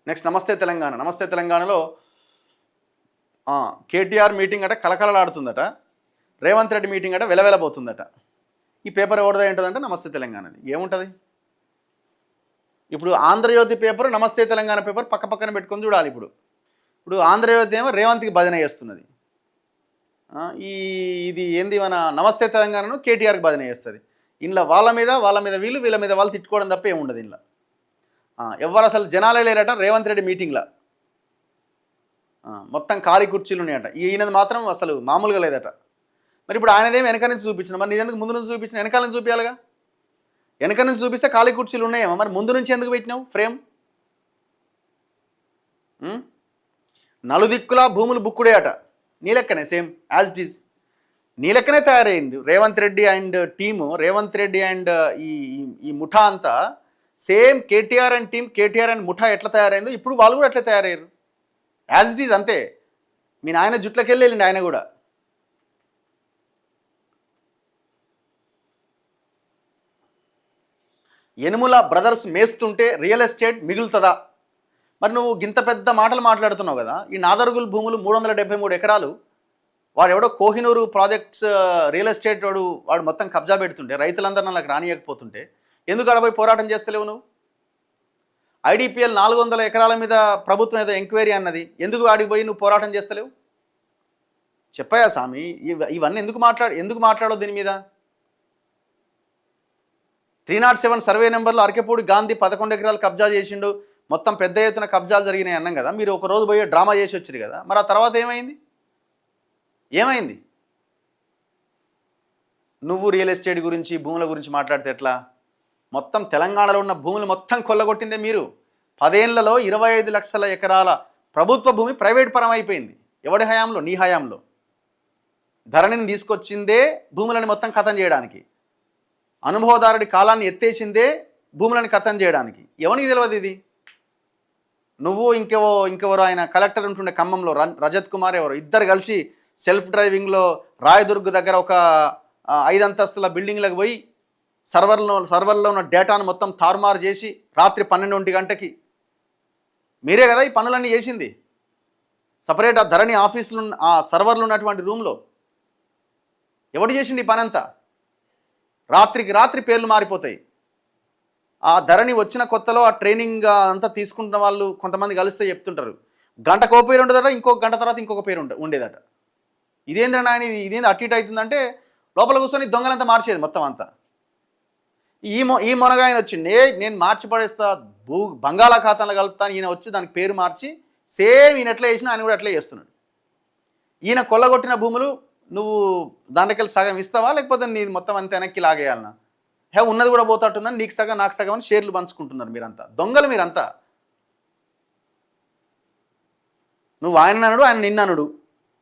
Next నమస్తే తెలంగాణ. నమస్తే తెలంగాణలో కేటీఆర్ మీటింగ్ అట కలకలలాడుతుందట, రేవంత్ రెడ్డి మీటింగ్ అట వెలవెలబోతుందట. ఈ పేపర్ ఎవరిదా ఏంటంటే నమస్తే తెలంగాణది. ఏముంటుంది ఇప్పుడు? ఆంధ్రజ్యోతి పేపర్, నమస్తే తెలంగాణ పేపర్ పక్క పక్కన పెట్టుకొని చూడాలి. ఇప్పుడు ఆంధ్రజ్యోతి ఏమో రేవంత్కి భజన చేస్తున్నది, ఇది ఏంది మన నమస్తే తెలంగాణను కేటీఆర్కి భజన చేస్తుంది. ఇంట్లో వాళ్ళ మీద వీళ్ళు, వీళ్ళ మీద వాళ్ళు తిట్టుకోవడం తప్ప ఏముండదు ఇంట్లో. ఎవరు అసలు జనాలే లేరట రేవంత్ రెడ్డి మీటింగ్లో. మొత్తం ఖాళీ కుర్చీలు ఉన్నాయట. ఈయనది మాత్రం అసలు మామూలుగా లేదట. మరి ఇప్పుడు ఆయనదేమి వెనక నుంచి చూపించిన, మరి నీదెందుకు ముందు నుంచి చూపించిన? వెనకాల నుంచి చూపించాలిగా. వెనక నుంచి చూపిస్తే ఖాళీ కుర్చీలు ఉన్నాయేమో, మరి ముందు నుంచి ఎందుకు పెట్టినావు ఫ్రేమ్? నలుదిక్కులా భూములు బుక్కుడే అట. నీ లెక్కనే సేమ్ యాజ్ ఇట్ ఈజ్, నీ లెక్కనే తయారైంది Revanth Reddy and team. Revanth Reddy and ఈ ముఠా అంతా same KTR and team, KTR and ముఠా ఎట్లా తయారైందో ఇప్పుడు వాళ్ళు కూడా అట్లా తయారయ్యారు. యాజ్ ఇట్ ఈజ్ అంతే. మీ నాయన జుట్లకి వెళ్ళిండి ఆయన కూడా. యనుమల బ్రదర్స్ మేస్తుంటే రియల్ ఎస్టేట్ మిగులుతుందా? మరి నువ్వు గింత పెద్ద మాటలు మాట్లాడుతున్నావు కదా. ఈ నాదర్గుల్ భూములు 373 ఎకరాలు వాడు ఎవడో కోహినూరు ప్రాజెక్ట్స్ రియల్ ఎస్టేట్ వాడు మొత్తం కబ్జా పెడుతుంటే, రైతులందరూ నాకు రానియకపోతుంటే ఎందుకు అడపోయి పోరాటం చేస్తలేవు నువ్వు? ఐడిపిఎల్ 400 ఎకరాల మీద ప్రభుత్వం ఏదో ఎంక్వైరీ అన్నది, ఎందుకు వాడికి పోయి నువ్వు పోరాటం చేస్తలేవు? చెప్పాయా స్వామి? ఇవన్నీ ఎందుకు మాట్లాడవు దీని మీద? 307 సర్వే నెంబర్లో అరకెపూడి గాంధీ 11 ఎకరాలు కబ్జా చేసిండు, మొత్తం పెద్ద ఎత్తున కబ్జాలు జరిగినాయి అన్నాం కదా. మీరు ఒక రోజు పోయి డ్రామా చేసి వచ్చారు కదా. మరి ఆ తర్వాత ఏమైంది? నువ్వు రియల్ ఎస్టేట్ గురించి, భూముల గురించి మాట్లాడితే ఎట్లా? మొత్తం తెలంగాణలో ఉన్న భూములు మొత్తం కొల్లగొట్టిందే మీరు. 10 ఏళ్లలో 25 లక్షల ఎకరాల ప్రభుత్వ భూమి ప్రైవేట్ పరం అయిపోయింది. ఎవడి హయాంలో? నీ హయాంలో. ధరణిని తీసుకొచ్చిందే భూములని మొత్తం ఖతం చేయడానికి, అనుభవదారుడి కాలాన్ని ఎత్తేసిందే భూములను ఖతం చేయడానికి. ఎవరికి తెలియదు ఇది? నువ్వు ఇంకెవరు ఆయన కలెక్టర్ ఉంటుండే ఖమ్మంలో, రజత్ కుమార్ ఎవరు, ఇద్దరు కలిసి సెల్ఫ్ డ్రైవింగ్లో రాయదుర్గ్ దగ్గర ఒక 5 అంతస్తుల బిల్డింగ్లకు పోయి సర్వర్లో ఉన్న డేటాను మొత్తం తారుమారు చేసి రాత్రి 12 గంటకి మీరే కదా ఈ పనులన్నీ చేసింది. సపరేట్ ఆ ధరణి ఆఫీసులు, ఆ సర్వర్లు ఉన్నటువంటి రూమ్లో ఎవడు చేసింది ఈ పని అంతా? రాత్రికి రాత్రి పేర్లు మారిపోతాయి. ఆ ధరణి వచ్చిన కొత్తలో ఆ ట్రైనింగ్ అంతా తీసుకుంటున్న వాళ్ళు కొంతమంది కలిస్తే చెప్తుంటారు, గంటకు ఓ పేరు ఉండదట, ఇంకొక గంట తర్వాత ఇంకొక పేరు ఉండేదట. ఇదేంద్ర నాయన, ఇదేంది అటు ఇటు అవుతుందంటే లోపల కూర్చొని దొంగలంతా మార్చేది మొత్తం అంతా. ఈ మొనగా ఆయన వచ్చి నేను మార్చి పడేస్తా, బంగాళాఖాతంలో కలుపుతాను, ఈయన వచ్చి దానికి పేరు మార్చి సేమ్ ఈయన ఎట్లా చేసినా ఆయన కూడా అట్లే చేస్తున్నాడు. ఈయన కొల్లగొట్టిన భూములు నువ్వు దాంట్లోకెళ్ళి సగం ఇస్తావా, లేకపోతే నీ మొత్తం అంతా వెనక్కి లాగేయాలన్నా? ఉన్నది కూడా పోతాటుందని నీకు సగం నాకు సగం అని షేర్లు పంచుకుంటున్నారు మీరంతా. దొంగలు మీరంతా. నువ్వు ఆయన అనడు, ఆయన నిన్ననుడు.